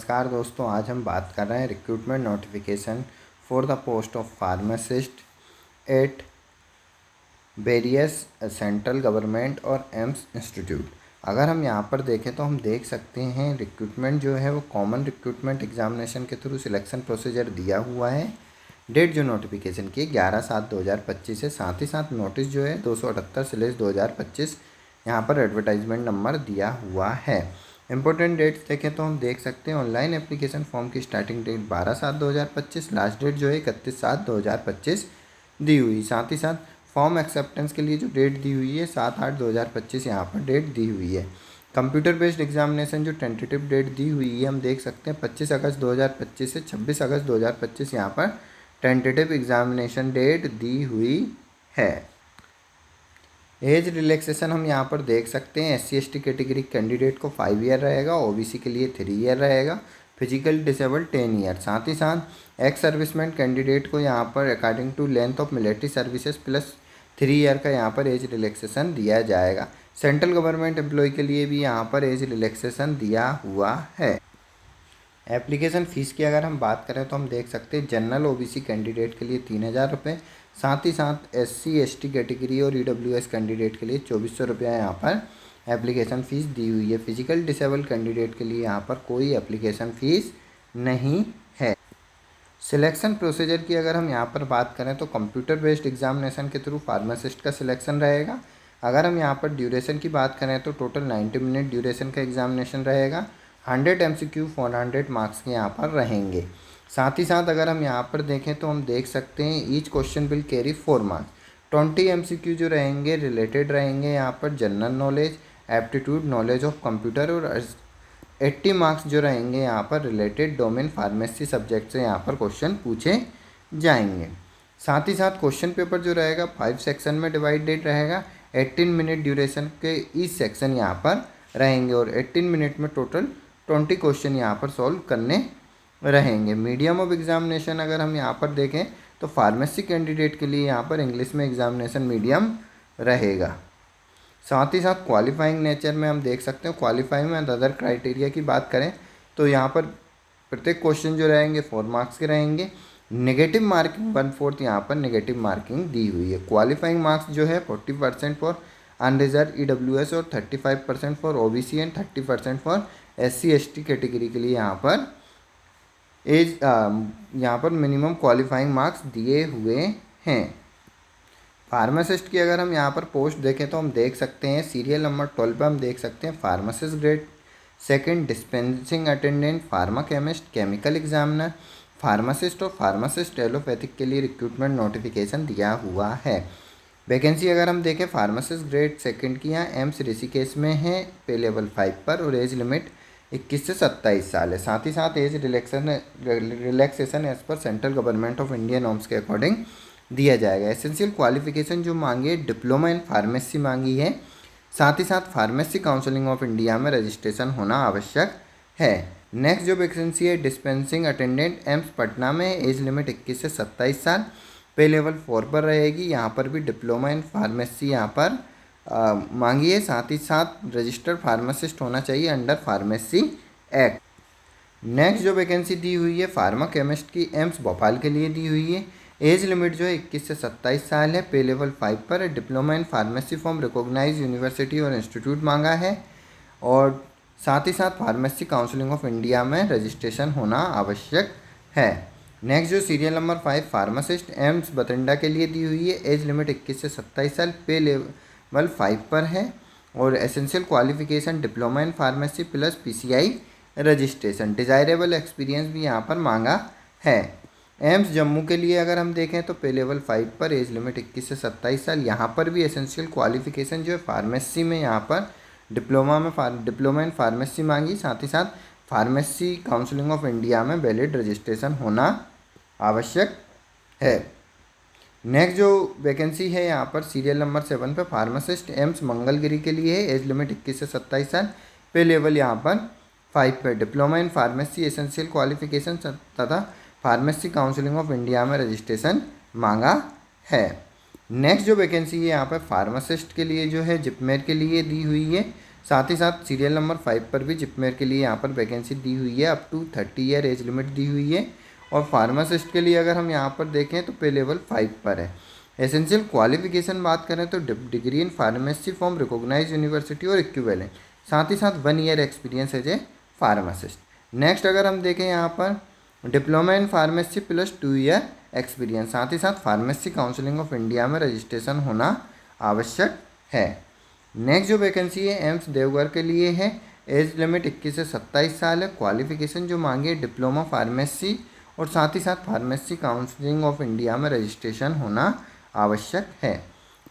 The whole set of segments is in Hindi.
नमस्कार दोस्तों, आज हम बात कर रहे हैं recruitment notification for the post of pharmacist at various central government और एम्स इंस्टीट्यूट। अगर हम यहाँ पर देखें तो हम देख सकते हैं रिक्रूटमेंट जो है वो कॉमन रिक्रूटमेंट एग्जामिनेशन के थ्रू सिलेक्शन प्रोसीजर दिया हुआ है। डेट जो नोटिफिकेशन की 11/7/2025 है। साथ ही साथ नोटिस जो है 278/2025 यहाँ पर एडवर्टाइजमेंट नंबर दिया हुआ है। इंपॉर्टेंट डेट्स देखें तो हम देख सकते हैं ऑनलाइन एप्लीकेशन फॉर्म की स्टार्टिंग डेट 12/7/2025, लास्ट डेट जो है 31/7/2025 दी हुई। साथ ही साथ फॉर्म एक्सेप्टेंस के लिए जो डेट दी हुई है 7/8/2025 यहाँ पर डेट दी हुई है। कंप्यूटर बेस्ड एग्जामिनेशन जो टेंटेटिव डेट दी हुई है हम देख सकते हैं 25 अगस्त 2025 से 26 अगस्त 2025 यहाँ पर टेंटेटिव एग्जामिनेशन डेट दी हुई है। एज रिलैक्सेशन हम यहाँ पर देख सकते हैं SC/ST कैटेगरी कैंडिडेट को 5 ईयर रहेगा, OBC के लिए 3 ईयर रहेगा, फिजिकल डिसेबल 10 ईयर। साथ ही साथ एक्स सर्विसमैन कैंडिडेट को यहाँ पर according to length of military services plus 3 year का यहाँ पर एज रिलैक्सेशन दिया जाएगा। सेंट्रल गवर्नमेंट एम्प्लॉय के लिए भी यहाँ पर एज रिलैक्सेशन दिया हुआ है। एप्लीकेशन फ़ीस की अगर हम बात करें तो हम देख सकते हैं जनरल OBC कैंडिडेट के लिए 3,000 रुपये, साथ ही साथ SC/ST कैटेगरी और EWS कैंडिडेट के लिए 2,400 रुपया यहाँ पर एप्लीकेशन फ़ीस दी हुई है। फिजिकल डिसेबल कैंडिडेट के लिए यहाँ पर कोई एप्लीकेशन फ़ीस नहीं है। सिलेक्शन प्रोसीजर की अगर हम यहाँ पर बात करें तो कंप्यूटर बेस्ड एग्जामिनेशन के थ्रू फार्मासिस्ट का सिलेक्शन रहेगा। अगर हम यहाँ पर ड्यूरेशन की बात करें तो टोटल 90 मिनट ड्यूरेशन का एग्जामिनेशन रहेगा। 100 MCQ 400 मार्क्स के यहाँ पर रहेंगे। साथ ही साथ अगर हम यहाँ पर देखें तो हम देख सकते हैं each question will carry 4 marks. 20 MCQ जो रहेंगे रिलेटेड रहेंगे यहाँ पर general knowledge, aptitude, knowledge of computer, और 80 मार्क्स जो रहेंगे यहाँ पर रिलेटेड डोमेन फार्मेसी सब्जेक्ट से यहाँ पर क्वेश्चन पूछे जाएंगे। साथ ही साथ क्वेश्चन पेपर जो रहेगा 5 सेक्शन में डिवाइडेड रहेगा। 18 मिनट ड्यूरेशन के ईच सेक्शन यहाँ पर रहेंगे और 18 मिनट में टोटल 20 क्वेश्चन यहाँ पर सॉल्व करने रहेंगे। मीडियम ऑफ एग्जामिनेशन अगर हम यहाँ पर देखें तो फार्मेसी कैंडिडेट के लिए यहाँ पर इंग्लिश में एग्जामिनेशन मीडियम रहेगा। साथ ही साथ क्वालिफाइंग नेचर में हम देख सकते हैं क्वालिफाइंग में अदर क्राइटेरिया की बात करें तो यहाँ पर प्रत्येक क्वेश्चन जो रहेंगे 4 मार्क्स के रहेंगे। नेगेटिव मार्किंग 1/4 यहाँ पर नेगेटिव मार्किंग दी हुई है। क्वालिफाइंग मार्क्स जो है 40% फॉर अनरिजर्व EWS और 35% for OBC and 30% for SC/ST category के लिए यहाँ पर यहाँ पर मिनिमम क्वालिफाइंग मार्क्स दिए हुए हैं। फार्मासिस्ट की अगर हम यहाँ पर पोस्ट देखें तो हम देख सकते हैं सीरियल नंबर 12 पर हम देख सकते हैं pharmacist grade 2 dispensing attendant, pharma chemist, chemical examiner, pharmacist और फार्मासिस्ट एलोपैथिक के लिए रिक्रूटमेंट नोटिफिकेशन दिया हुआ है। वैकेंसी अगर हम देखें फार्मासिस्ट ग्रेड 2 की यहाँ एम्स ऋषिकेश में है, पे लेवल 5 पर, और एज लिमिट 21 से 27 साल है। साथ ही साथ age relaxation as per central government of India norms के अकॉर्डिंग दिया जाएगा। एसेंशियल क्वालिफिकेशन जो मांगी है डिप्लोमा इन फार्मेसी मांगी है। साथ ही साथ फार्मेसी काउंसिलिंग ऑफ इंडिया में रजिस्ट्रेशन होना आवश्यक है। नेक्स्ट जो वैकेंसी है डिस्पेंसिंग अटेंडेंट एम्स पटना में, एज लिमिट 21 से 27 साल, पे लेवल 4 पर रहेगी। यहाँ पर भी डिप्लोमा इन फार्मेसी यहाँ पर मांगी है। साथ ही साथ रजिस्टर्ड फार्मासिस्ट होना चाहिए अंडर फार्मेसी एक्ट। नेक्स्ट जो वैकेंसी दी हुई है फार्मा केमिस्ट की एम्स भोपाल के लिए दी हुई है। एज लिमिट जो है 21 से 27 साल है, पे लेवल 5 पर है। Diploma in pharmacy from recognise university और इंस्टीट्यूट मांगा है, और साथ ही साथ फार्मेसी काउंसिलिंग ऑफ इंडिया में रजिस्ट्रेशन होना आवश्यक है। नेक्स्ट जो serial number 5 pharmacist AIIMS Bathinda के लिए दी हुई है। एज लिमिट 21 से 27 साल, पे लेवल 5 पर है, और essential qualification diploma in pharmacy plus PCI registration. Desirable experience भी यहाँ पर मांगा है। एम्स जम्मू के लिए अगर हम देखें तो पे लेवल 5 पर, एज लिमिट 21 से 27 साल। यहाँ पर भी एसेंशियल क्वालिफिकेशन जो है फार्मेसी में यहाँ पर डिप्लोमा इन फार्मेसी मांगी। साथ ही साथ फार्मेसी काउंसिलिंग ऑफ इंडिया में वैलिड रजिस्ट्रेशन होना आवश्यक है। नेक्स्ट जो वैकेंसी है यहाँ पर सीरियल नंबर 7 पर फार्मासिस्ट एम्स मंगलगिरी के लिए है। एज लिमिट 21 से 27 साल, पे लेवल यहाँ पर 5 पर। Diploma in pharmacy essential qualification तथा फार्मेसी काउंसिलिंग ऑफ इंडिया में रजिस्ट्रेशन मांगा है। नेक्स्ट जो वैकेंसी है यहाँ पर फार्मासिस्ट के लिए जो है जिपमेर के लिए दी हुई है। साथ ही साथ सीरियल नंबर 5 पर भी जिपमेर के लिए यहाँ पर वैकेंसी दी हुई है, up to 30 year age limit दी हुई है। और फार्मासिस्ट के लिए अगर हम यहाँ पर देखें तो पे लेवल 5 पर है। एसेंशियल क्वालिफिकेशन बात करें तो degree in pharmacy from recognise university और इक्विवेलेंट, साथ ही साथ 1 year experience as a pharmacist. Next अगर हम देखें यहाँ पर diploma in pharmacy plus 2 year experience, साथ ही साथ फार्मेसी काउंसिलिंग ऑफ इंडिया में रजिस्ट्रेशन होना आवश्यक है। नेक्स्ट जो वैकेंसी है एम्स देवघर के लिए है। एज लिमिट 21 से 27 साल है। क्वालिफिकेशन जो मांगे डिप्लोमा फार्मेसी और साथ ही साथ फार्मेसी काउंसिलिंग ऑफ इंडिया में रजिस्ट्रेशन होना आवश्यक है।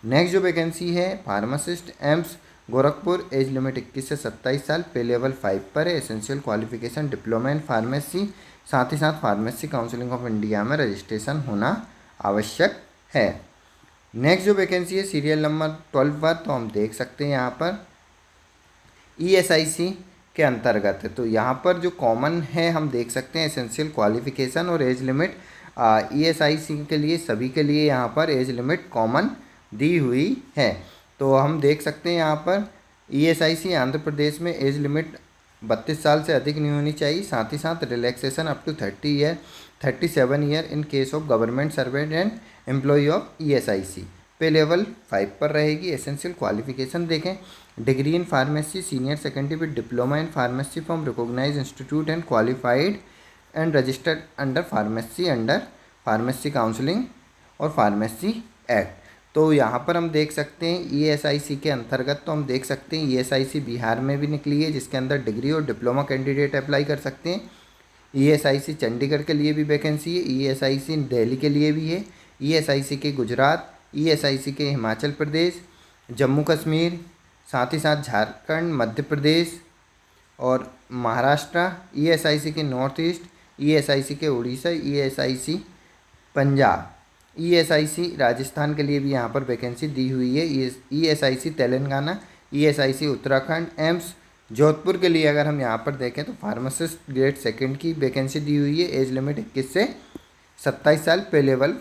नेक्स्ट जो वैकेंसी है pharmacist AIIMS Gorakhpur, age limit 21 से 27 साल, पे लेवल 5 पर है। Essential qualification diploma in pharmacy, साथ ही साथ फार्मेसी काउंसिलिंग ऑफ इंडिया में रजिस्ट्रेशन होना आवश्यक है। नेक्स्ट जो वैकेंसी है सीरियल नंबर 12 पर, तो हम देख सकते हैं यहाँ पर ESIC के अंतर्गत है। तो यहाँ पर जो कॉमन है हम देख सकते हैं एसेंशियल क्वालिफिकेशन और एज लिमिट ESIC के लिए सभी के लिए यहाँ पर एज लिमिट कॉमन दी हुई है। तो हम देख सकते हैं यहाँ पर ESIC आंध्र प्रदेश में एज लिमिट 32 साल से अधिक नहीं होनी चाहिए, साथ ही साथ relaxation up to 37 year in case of government servant and employ of ESIC, pay level 5 पर रहेगी। एसेंशियल क्वालिफिकेशन देखें degree in pharmacy senior secondary with diploma in pharmacy from recognise institute and qualified and registered under pharmacy counselling और फार्मेसी एक्ट। तो यहाँ पर हम देख सकते हैं ESIC के अंतर्गत, तो हम देख सकते हैं ESIC बिहार में भी निकली है जिसके अंदर डिग्री और डिप्लोमा कैंडिडेट अप्लाई कर सकते हैं। ESIC चंडीगढ़ के लिए भी वैकेंसी है, ESIC दिल्ली के लिए भी है, ESIC के गुजरात, ESIC के हिमाचल प्रदेश, जम्मू कश्मीर, साथ ही साथ झारखंड, मध्य प्रदेश और महाराष्ट्र, ESIC के नॉर्थ ईस्ट, ESIC के उड़ीसा, ESIC पंजाब, ESIC राजस्थान के लिए भी यहाँ पर वैकेंसी दी हुई है। ESIC Telangana, ESIC Uttarakhand, AIIMS Jodhpur के लिए अगर हम यहाँ पर देखें तो फार्मासिस्ट ग्रेड सेकंड की वैकेंसी दी हुई है। एज लिमिट 21 से 27 साल, पे लेवल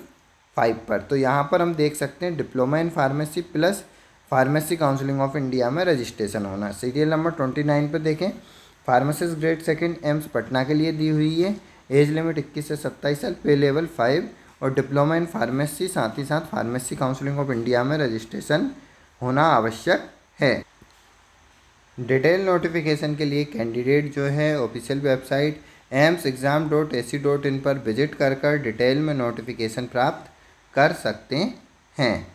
5 पर। तो यहाँ पर हम देख सकते हैं diploma in pharmacy plus pharmacy counselling of India में रजिस्ट्रेशन होना। सीरियल नंबर 29 पर देखें pharmacist grade second AIIMS Patna के लिए दी हुई है। एज लिमिट 21 से 27 साल, पे लेवल 5 और डिप्लोमा इन फार्मेसी, साथ ही साथ फार्मेसी काउंसिलिंग ऑफ इंडिया में रजिस्ट्रेशन होना आवश्यक है। डिटेल नोटिफिकेशन के लिए कैंडिडेट जो है ऑफिशियल वेबसाइट AIIMSexam.ac.in पर विजिट कर डिटेल में नोटिफिकेशन प्राप्त कर सकते हैं।